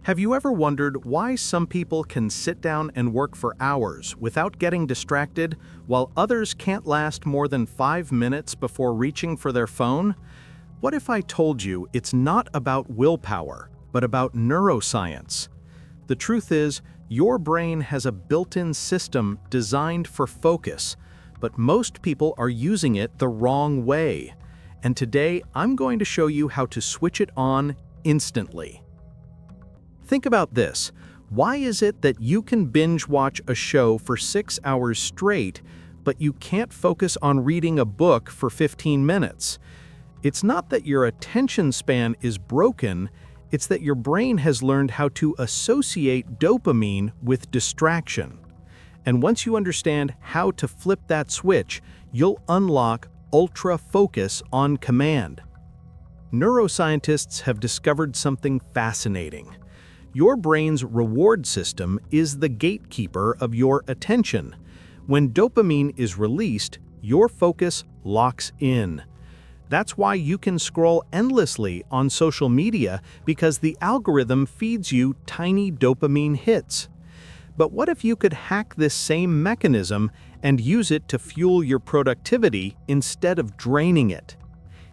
Have you ever wondered why some people can sit down and work for hours without getting distracted, while others can't last more than 5 minutes before reaching for their phone? What if I told you it's not about willpower, but about neuroscience? The truth is, your brain has a built-in system designed for focus, but most people are using it the wrong way. And today, I'm going to show you how to switch it on instantly. Think about this. Why is it that you can binge watch a show for 6 hours straight, but you can't focus on reading a book for 15 minutes? It's not that your attention span is broken, it's that your brain has learned how to associate dopamine with distraction. And once you understand how to flip that switch, you'll unlock ultra focus on command. Neuroscientists have discovered something fascinating. Your brain's reward system is the gatekeeper of your attention. When dopamine is released, your focus locks in. That's why you can scroll endlessly on social media, because the algorithm feeds you tiny dopamine hits. But what if you could hack this same mechanism and use it to fuel your productivity instead of draining it?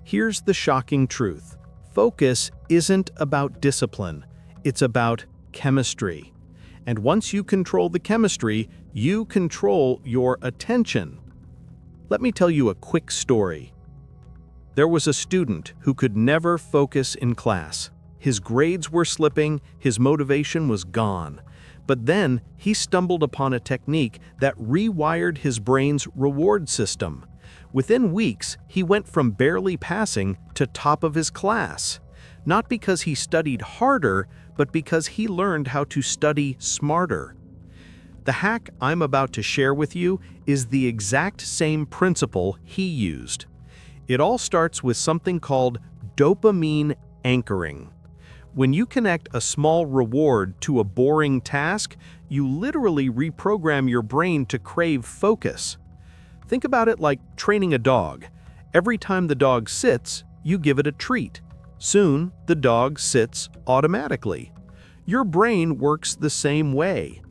Here's the shocking truth. Focus isn't about discipline. It's about chemistry. And once you control the chemistry, you control your attention. Let me tell you a quick story. There was a student who could never focus in class. His grades were slipping, his motivation was gone. But then he stumbled upon a technique that rewired his brain's reward system. Within weeks, he went from barely passing to top of his class. Not because he studied harder, but because he learned how to study smarter. The hack I'm about to share with you is the exact same principle he used. It all starts with something called dopamine anchoring. When you connect a small reward to a boring task, you literally reprogram your brain to crave focus. Think about it like training a dog. Every time the dog sits, you give it a treat. Soon, the dog sits automatically. Your brain works the same way.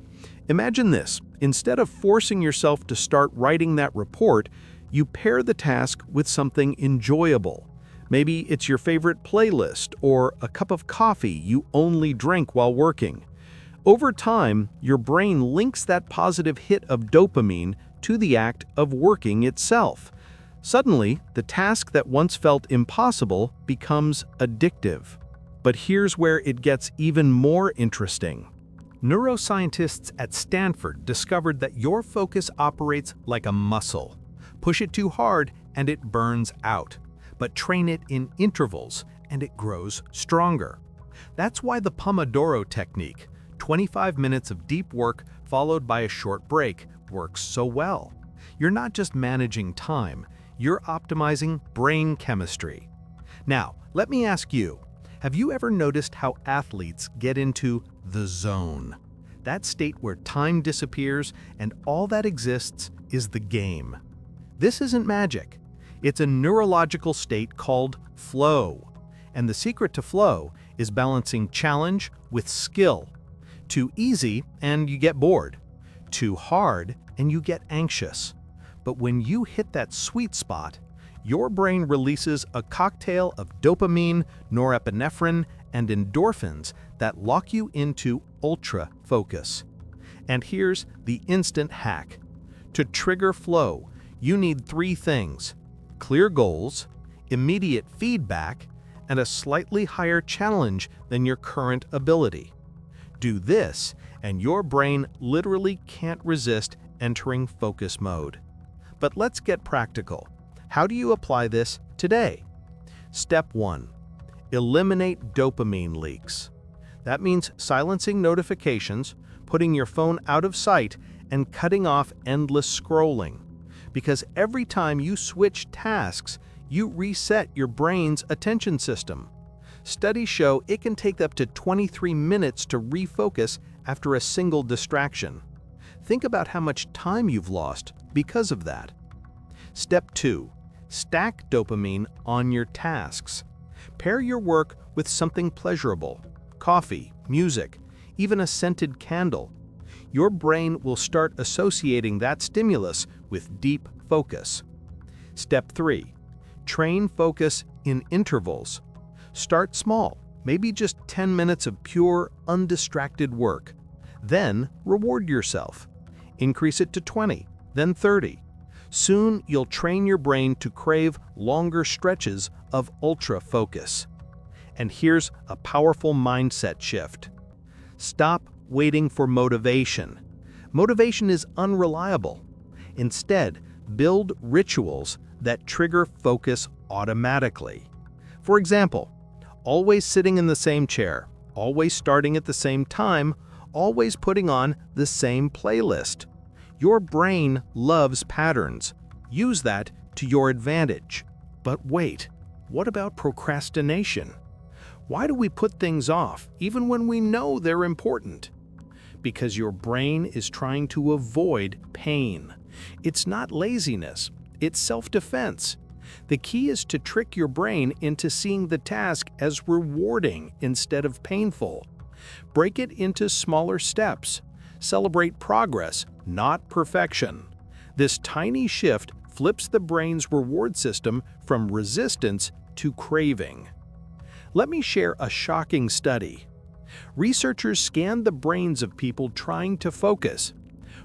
Imagine this. Instead of forcing yourself to start writing that report, you pair the task with something enjoyable. Maybe it's your favorite playlist or a cup of coffee you only drink while working. Over time, your brain links that positive hit of dopamine to the act of working itself. Suddenly, the task that once felt impossible becomes addictive. But here's where it gets even more interesting. Neuroscientists at Stanford discovered that your focus operates like a muscle. Push it too hard and it burns out. But train it in intervals and it grows stronger. That's why the Pomodoro technique, 25 minutes of deep work followed by a short break, works so well. You're not just managing time, you're optimizing brain chemistry. Now, let me ask you, have you ever noticed how athletes get into the zone? That state where time disappears and all that exists is the game. This isn't magic. It's a neurological state called flow. And the secret to flow is balancing challenge with skill. Too easy and you get bored. Too hard and you get anxious. But when you hit that sweet spot, your brain releases a cocktail of dopamine, norepinephrine, and endorphins that lock you into ultra focus. And here's the instant hack. To trigger flow, you need 3 things: clear goals, immediate feedback, and a slightly higher challenge than your current ability. Do this, and your brain literally can't resist entering focus mode. But let's get practical. How do you apply this today? Step 1. Eliminate dopamine leaks. That means silencing notifications, putting your phone out of sight, and cutting off endless scrolling. Because every time you switch tasks, you reset your brain's attention system. Studies show it can take up to 23 minutes to refocus after a single distraction. Think about how much time you've lost because of that. Step 2. Stack dopamine on your tasks. Pair your work with something pleasurable. coffee, music, even a scented candle. Your brain will start associating that stimulus with deep focus. Step 3. Train focus in intervals. Start small, maybe just 10 minutes of pure, undistracted work. Then reward yourself. Increase it to 20, then 30. Soon you'll train your brain to crave longer stretches of ultra focus. And here's a powerful mindset shift. Stop waiting for motivation. Motivation is unreliable. Instead, build rituals that trigger focus automatically. For example, always sitting in the same chair, always starting at the same time, always putting on the same playlist. Your brain loves patterns. Use that to your advantage. But wait, what about procrastination? Why do we put things off even when we know they're important? Because your brain is trying to avoid pain. It's not laziness, it's self-defense. The key is to trick your brain into seeing the task as rewarding instead of painful. Break it into smaller steps. Celebrate progress, not perfection. This tiny shift flips the brain's reward system from resistance to craving. Let me share a shocking study. Researchers scanned the brains of people trying to focus.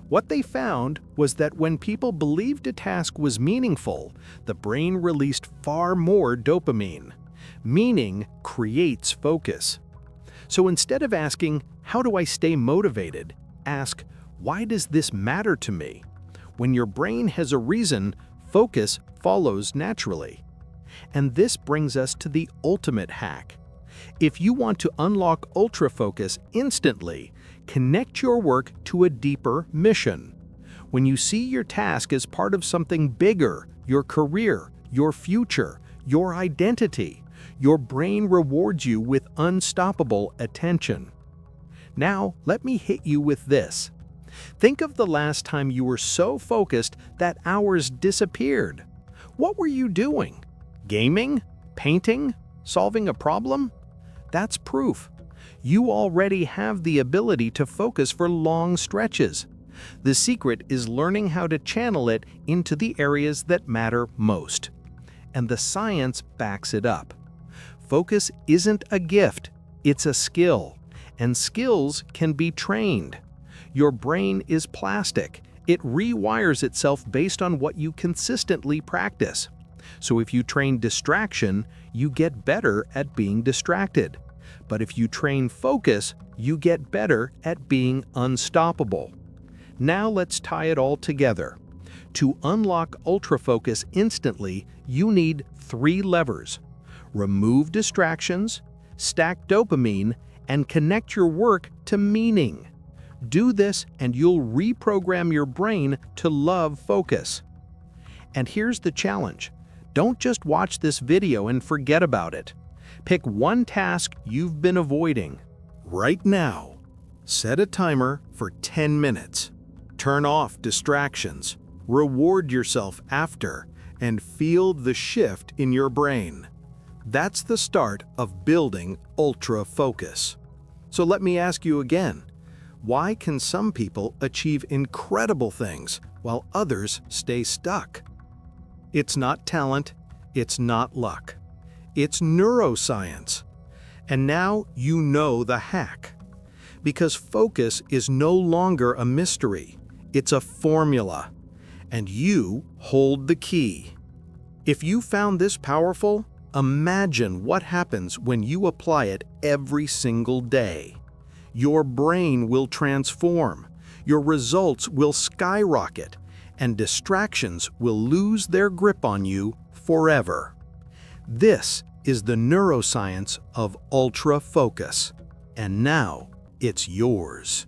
What they found was that when people believed a task was meaningful, the brain released far more dopamine. Meaning creates focus. So instead of asking, "How do I stay motivated?" ask, "Why does this matter to me?" When your brain has a reason, focus follows naturally. And this brings us to the ultimate hack. If you want to unlock ultra focus instantly, connect your work to a deeper mission. When you see your task as part of something bigger, your career, your future, your identity, your brain rewards you with unstoppable attention. Now, let me hit you with this. Think of the last time you were so focused that hours disappeared. What were you doing? Gaming? Painting? Solving a problem? That's proof. You already have the ability to focus for long stretches. The secret is learning how to channel it into the areas that matter most. And the science backs it up. Focus isn't a gift, it's a skill. And skills can be trained. Your brain is plastic. It rewires itself based on what you consistently practice. So if you train distraction, you get better at being distracted. But if you train focus, you get better at being unstoppable. Now let's tie it all together. To unlock ultra focus instantly, you need 3 levers. Remove distractions, stack dopamine, and connect your work to meaning. Do this and you'll reprogram your brain to love focus. And here's the challenge. Don't just watch this video and forget about it. Pick one task you've been avoiding right now. Set a timer for 10 minutes. Turn off distractions. Reward yourself after, and feel the shift in your brain. That's the start of building ultra focus. So let me ask you again, why can some people achieve incredible things while others stay stuck? It's not talent, it's not luck. It's neuroscience. And now you know the hack. Because focus is no longer a mystery, it's a formula. And you hold the key. If you found this powerful, imagine what happens when you apply it every single day. Your brain will transform, your results will skyrocket, and distractions will lose their grip on you forever. This is the neuroscience of ultra focus, and now it's yours.